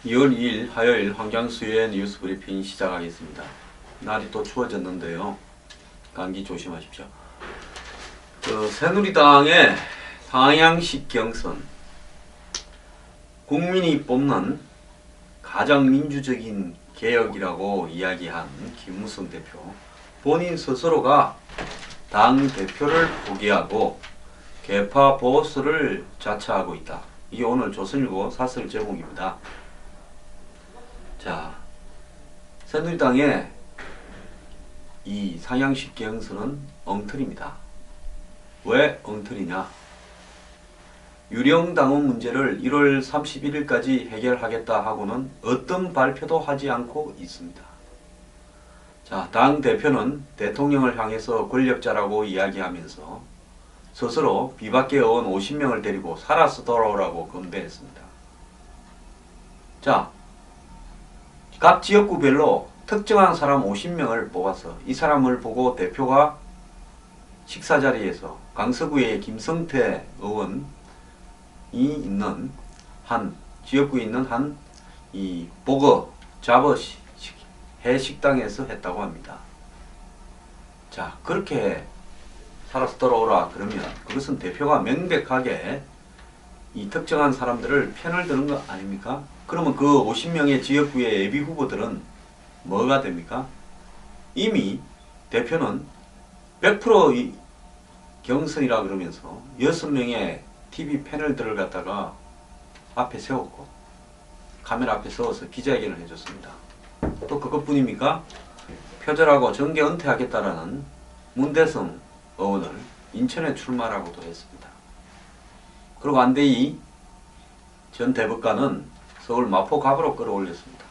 2월 2일 화요일 황장수의 뉴스 브리핑 시작하겠습니다. 날이 또 추워졌는데요. 감기 조심하십시오. 새누리당의 상향식 경선, 국민이 뽑는 가장 민주적인 개혁이라고 이야기한 김무성 대표, 본인 스스로가 당 대표를 포기하고 개파 보수를 자처하고 있다. 이게 오늘 조선일보 사설 제목입니다. 자, 새누리당의 이 상향식 경선은 엉터리입니다. 왜 엉터리냐? 유령당원 문제를 1월 31일까지 해결하겠다 하고는 어떤 발표도 하지 않고 있습니다. 자, 당 대표는 대통령을 향해서 권력자라고 이야기하면서 스스로 비박계 의원 50명을 데리고 살아서 돌아오라고 건배했습니다. 자, 각 지역구별로 특정한 사람 50명을 뽑아서 이 사람을 보고 대표가 식사 자리에서 강서구의 김성태 의원이 있는 한 지역구에 있는 한 이 보거 잡어 해식당에서 했다고 합니다. 자, 그렇게 살아서 돌아오라 그러면 그것은 대표가 명백하게 이 특정한 사람들을 편을 드는 거 아닙니까? 그러면 그 50명의 지역구의 예비 후보들은 뭐가 됩니까? 이미 대표는 100% 경선이라 그러면서 6명의 TV 패널들을 갖다가 앞에 세웠고 카메라 앞에 세워서 기자회견을 해줬습니다. 또 그것뿐입니까? 표절하고 정계 은퇴하겠다라는 문대성 의원을 인천에 출마라고도 했습니다. 그리고 안대희 전 대법관은 서울 마포갑으로 끌어올렸습니다.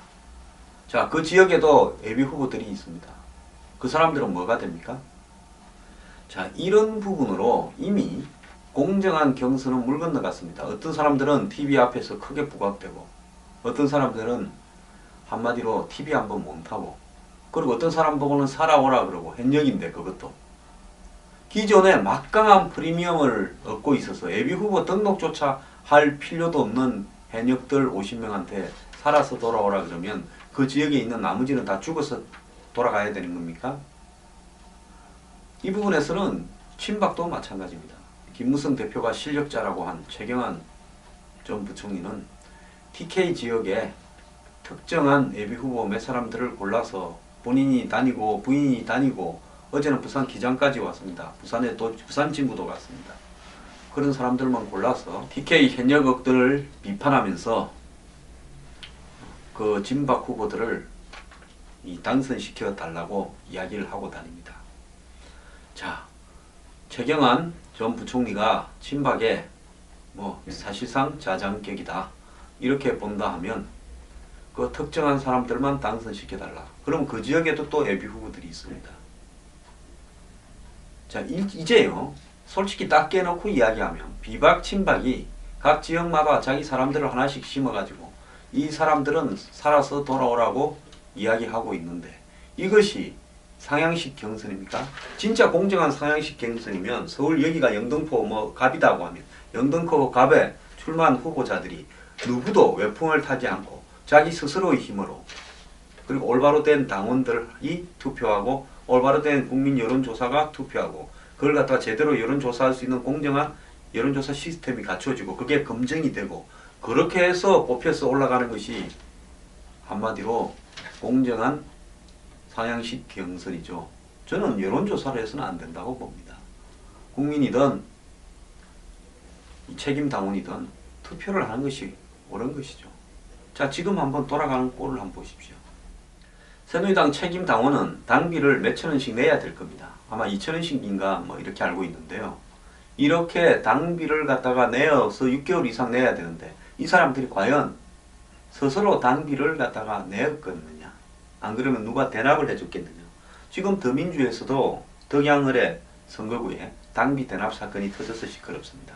자, 그 지역에도 예비 후보들이 있습니다. 그 사람들은 뭐가 됩니까? 자, 이런 부분으로 이미 공정한 경선은 물 건너갔습니다. 어떤 사람들은 TV 앞에서 크게 부각되고 어떤 사람들은 한마디로 TV 한번 못 타고 그리고 어떤 사람 보고는 살아오라 그러고 현역인데 그것도 기존에 막강한 프리미엄을 얻고 있어서 예비 후보 등록조차 할 필요도 없는 현역들 50명한테 살아서 돌아오라 그러면 그 지역에 있는 나머지는 다 죽어서 돌아가야 되는 겁니까? 이 부분에서는 친박도 마찬가지입니다. 김무성 대표가 실력자라고 한 최경환 전 부총리는 TK 지역에 특정한 예비 후보 몇 사람들을 골라서 본인이 다니고 부인이 다니고 어제는 부산 기장까지 왔습니다. 부산에 또 부산 진구도 갔습니다. 그런 사람들만 골라서 TK 현역들을 비판하면서 그 진박 후보들을 당선시켜 달라고 이야기를 하고 다닙니다. 자, 최경환 전 부총리가 친박에 사실상 자장격이다 이렇게 본다 하면 그 특정한 사람들만 당선시켜 달라. 그럼 그 지역에도 또 예비 후보들이 있습니다. 자, 이제요 솔직히 딱 깨놓고 이야기하면 비박 친박이 각 지역마다 자기 사람들을 하나씩 심어가지고 이 사람들은 살아서 돌아오라고 이야기하고 있는데 이것이 상향식 경선입니까? 진짜 공정한 상향식 경선이면 서울 여기가 영등포 갑이다고 하면 영등포 갑에 출마한 후보자들이 누구도 외풍을 타지 않고 자기 스스로의 힘으로 그리고 올바로 된 당원들이 투표하고 올바로 된 국민 여론조사가 투표하고 그걸 갖다가 제대로 여론조사할 수 있는 공정한 여론조사 시스템이 갖춰지고 그게 검증이 되고 그렇게 해서 뽑혀서 올라가는 것이 한마디로 공정한 상향식 경선이죠. 저는 여론조사를 해서는 안 된다고 봅니다. 국민이든 책임 당원이든 투표를 하는 것이 옳은 것이죠. 자, 지금 한번 돌아가는 꼴을 한번 보십시오. 새누리당 책임 당원은 당비를 몇천 원씩 내야 될 겁니다. 아마 2천 원씩인가 이렇게 알고 있는데요. 이렇게 당비를 갖다가 내어서 6개월 이상 내야 되는데 이 사람들이 과연 스스로 당비를 갖다가 내었겠느냐? 안 그러면 누가 대납을 해줬겠느냐? 지금 더민주에서도 덕양을의 선거구에 당비 대납 사건이 터져서 시끄럽습니다.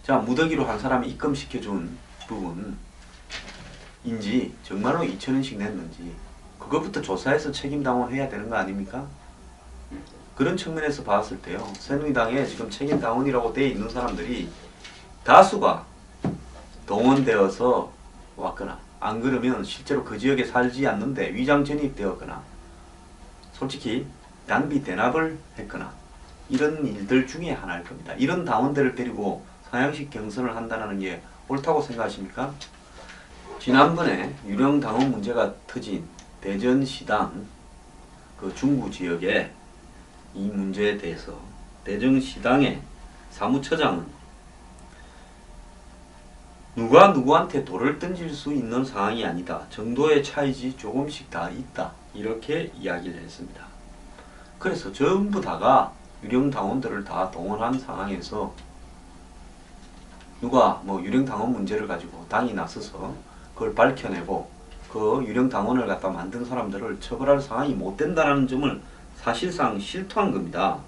자, 무더기로 한 사람이 입금시켜준 부분인지 정말로 2천 원씩 냈는지 그것부터 조사해서 책임당원 해야 되는 거 아닙니까? 그런 측면에서 봤을 때요. 새누리당에 지금 책임당원이라고 되어 있는 사람들이 다수가 동원되어서 왔거나 안 그러면 실제로 그 지역에 살지 않는데 위장 전입되었거나 솔직히 낭비 대납을 했거나 이런 일들 중에 하나일 겁니다. 이런 당원들을 데리고 상향식 경선을 한다는 게 옳다고 생각하십니까? 지난번에 유령 당원 문제가 터진 대전시당 그 중구 지역에 이 문제에 대해서 대전시당의 사무처장은 누가 누구한테 돌을 던질 수 있는 상황이 아니다. 정도의 차이지 조금씩 다 있다. 이렇게 이야기를 했습니다. 그래서 전부 다가 유령 당원들을 다 동원한 상황에서 누가 뭐 유령 당원 문제를 가지고 당이 나서서 그걸 밝혀내고 그 유령 당원을 갖다 만든 사람들을 처벌할 상황이 못 된다는 점을 사실상 실토한 겁니다.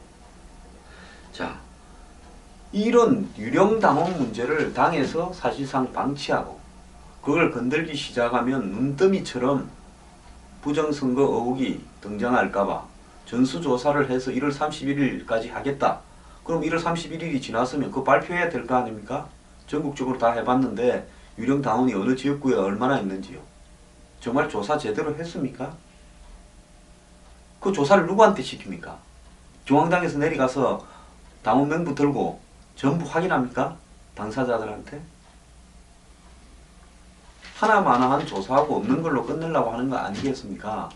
자, 이런 유령 당원 문제를 당에서 사실상 방치하고 그걸 건들기 시작하면 눈더미처럼 부정선거 의혹이 등장할까봐 전수조사를 해서 1월 31일까지 하겠다. 그럼 1월 31일이 지났으면 그거 발표해야 될 거 아닙니까? 전국적으로 다 해봤는데 유령 당원이 어느 지역구에 얼마나 있는지요. 정말 조사 제대로 했습니까? 그 조사를 누구한테 시킵니까? 중앙당에서 내려가서 당원 명부 들고 전부 확인합니까? 당사자들한테? 하나마나한 조사하고 없는 걸로 끝내려고 하는 거 아니겠습니까?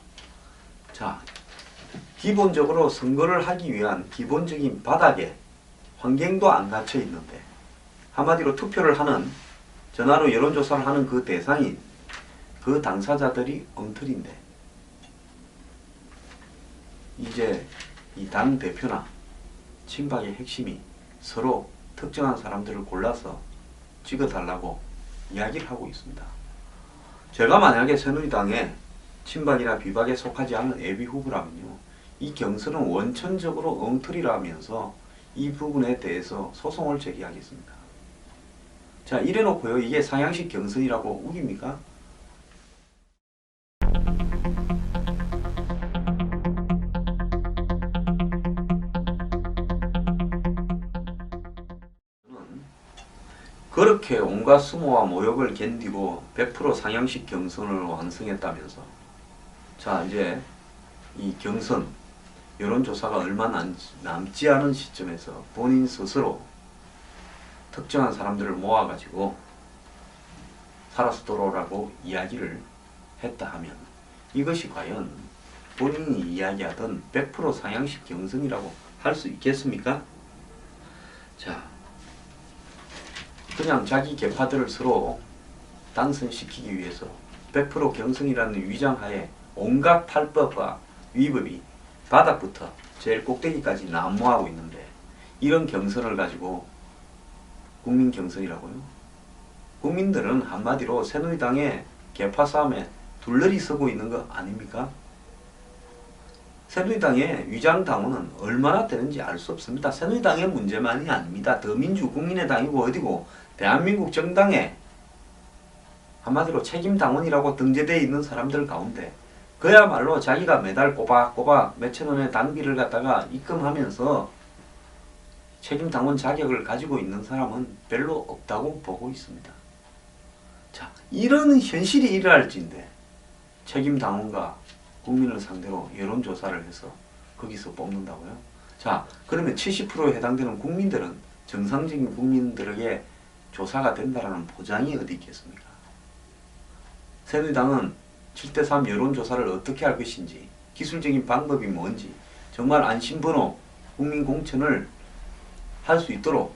자, 기본적으로 선거를 하기 위한 기본적인 바닥에 환경도 안 갖춰 있는데 한마디로 투표를 하는 전화로 여론조사를 하는 그 대상인 그 당사자들이 엉터리인데 이제 이 당 대표나 친박의 핵심이 서로 특정한 사람들을 골라서 찍어달라고 이야기를 하고 있습니다. 제가 만약에 새누리당에 친박이나 비박에 속하지 않은 예비 후보라면요, 이 경선은 원천적으로 엉터리라면서 이 부분에 대해서 소송을 제기하겠습니다. 자, 이래놓고요, 이게 상향식 경선이라고 우깁니까? 그렇게 온갖 수모와 모욕을 견디고 100% 상향식 경선을 완성했다면서, 자, 이제 이 경선 여론조사가 얼마 남지 않은 시점에서 본인 스스로 특정한 사람들을 모아가지고 살아서 돌아오라고 이야기를 했다 하면 이것이 과연 본인이 이야기하던 100% 상향식 경선이라고 할 수 있겠습니까? 자, 그냥 자기 계파들을 서로 당선시키기 위해서 100% 경선이라는 위장하에 온갖 탈법과 위법이 바닥부터 제일 꼭대기까지 난무하고 있는데 이런 경선을 가지고 국민 경선이라고요? 국민들은 한마디로 새누리당의 계파 싸움에 둘러리 서고 있는 거 아닙니까? 새누리당의 위장당원은 얼마나 되는지 알 수 없습니다. 새누리당의 문제만이 아닙니다. 더민주 국민의당이고 어디고 대한민국 정당에 한마디로 책임당원이라고 등재되어 있는 사람들 가운데 그야말로 자기가 매달 꼬박꼬박 몇천 원의 당비를 갖다가 입금하면서 책임당원 자격을 가지고 있는 사람은 별로 없다고 보고 있습니다. 자, 이런 현실이 일어날지인데 책임당원과 국민을 상대로 여론조사를 해서 거기서 뽑는다고요? 자, 그러면 70%에 해당되는 국민들은 정상적인 국민들에게 조사가 된다라는 보장이 어디 있겠습니까? 새누리당은 7대3 여론조사를 어떻게 할 것인지, 기술적인 방법이 뭔지, 정말 안심번호 국민공천을 할 수 있도록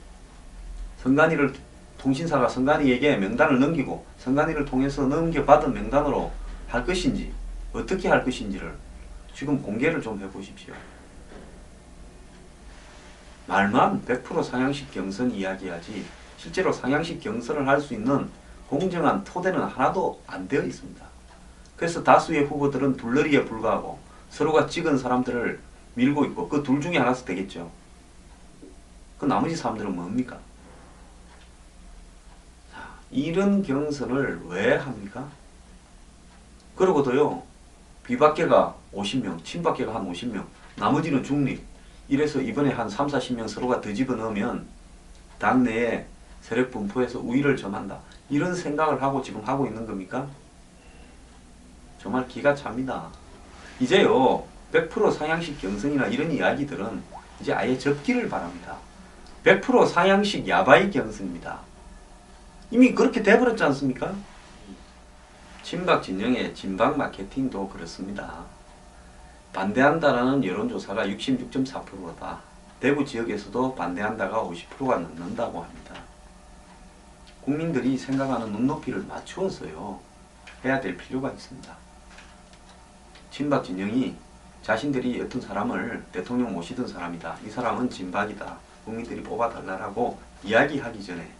선관위를, 통신사가 선관위에게 명단을 넘기고 선관위를 통해서 넘겨받은 명단으로 할 것인지, 어떻게 할 것인지를 지금 공개를 좀 해보십시오. 말만 100% 상향식 경선 이야기하지 실제로 상향식 경선을 할 수 있는 공정한 토대는 하나도 안 되어 있습니다. 그래서 다수의 후보들은 둘러리에 불과하고 서로가 찍은 사람들을 밀고 있고 그 둘 중에 하나씩 되겠죠. 그 나머지 사람들은 뭡니까? 자, 이런 경선을 왜 합니까? 그러고도요, 비박계가 50명, 친박계가 한 50명, 나머지는 중립. 이래서 이번에 한 3, 40명 서로가 더 집어넣으면 당내에 세력 분포에서 우위를 점한다. 이런 생각을 하고 지금 하고 있는 겁니까? 정말 기가 찹니다. 이제요 100% 상향식 경선이나 이런 이야기들은 이제 아예 접기를 바랍니다. 100% 상향식 야바이 경선입니다. 이미 그렇게 돼버렸지 않습니까? 친박 진영의 진박 마케팅도 그렇습니다. 반대한다라는 여론조사가 66.4%다. 대구 지역에서도 반대한다가 50%가 넘는다고 합니다. 국민들이 생각하는 눈높이를 맞추어서요 해야 될 필요가 있습니다. 친박 진영이 자신들이 어떤 사람을 대통령 모시던 사람이다. 이 사람은 진박이다. 국민들이 뽑아달라고 이야기하기 전에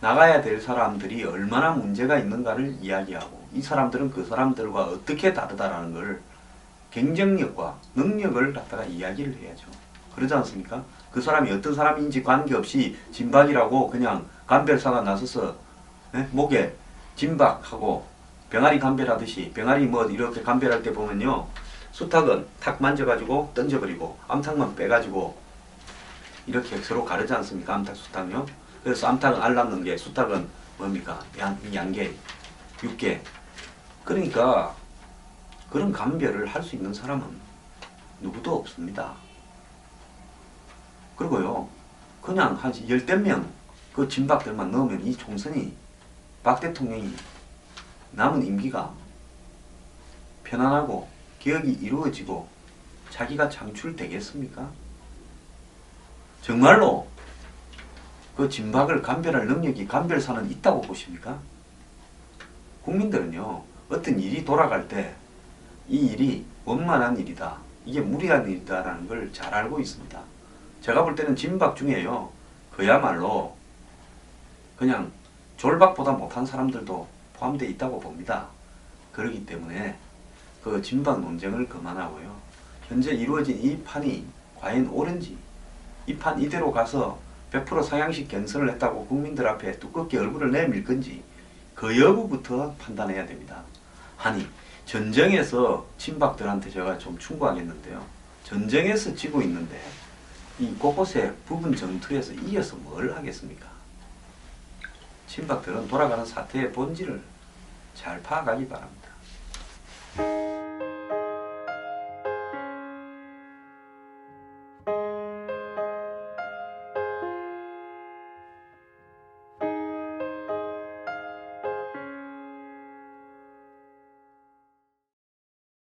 나가야 될 사람들이 얼마나 문제가 있는가를 이야기하고 이 사람들은 그 사람들과 어떻게 다르다라는 걸 경쟁력과 능력을 갖다가 이야기를 해야죠. 그러지 않습니까? 그 사람이 어떤 사람인지 관계없이 진박이라고 그냥 감별사가 나서서 목에 진박하고 병아리 감별하듯이 병아리 뭐 이렇게 감별할 때 보면요 수탉은 탁 만져가지고 던져버리고 암탉만 빼가지고 이렇게 서로 가르지 않습니까? 암탉 수탉요. 그래서 암탉은 알 낳는 게 수탉은 뭡니까? 양계, 육계. 그러니까 그런 감별을 할 수 있는 사람은 누구도 없습니다. 그리고요 그냥 한 10명 그 진박들만 넣으면 이 총선이 박 대통령이 남은 임기가 편안하고 개혁이 이루어지고 자기가 창출되겠습니까? 정말로 그 진박을 감별할 능력이 감별사는 있다고 보십니까? 국민들은요 어떤 일이 돌아갈 때 이 일이 원만한 일이다. 이게 무리한 일이다라는 걸 잘 알고 있습니다. 제가 볼 때는 진박 중에요 그야말로 그냥 졸박보다 못한 사람들도 포함되어 있다고 봅니다. 그렇기 때문에 그 진박 논쟁을 그만하고요. 현재 이루어진 이 판이 과연 옳은지 이 판 이대로 가서 100% 상향식 경선을 했다고 국민들 앞에 두껍게 얼굴을 내밀 건지 그 여부부터 판단해야 됩니다. 아니 전쟁에서 친박들한테 제가 좀 충고하겠는데요. 전쟁에서 지고 있는데 이 곳곳에 부분 전투에서 이어서 뭘 하겠습니까? 친박들은 돌아가는 사태의 본질을 잘 파악하기 바랍니다.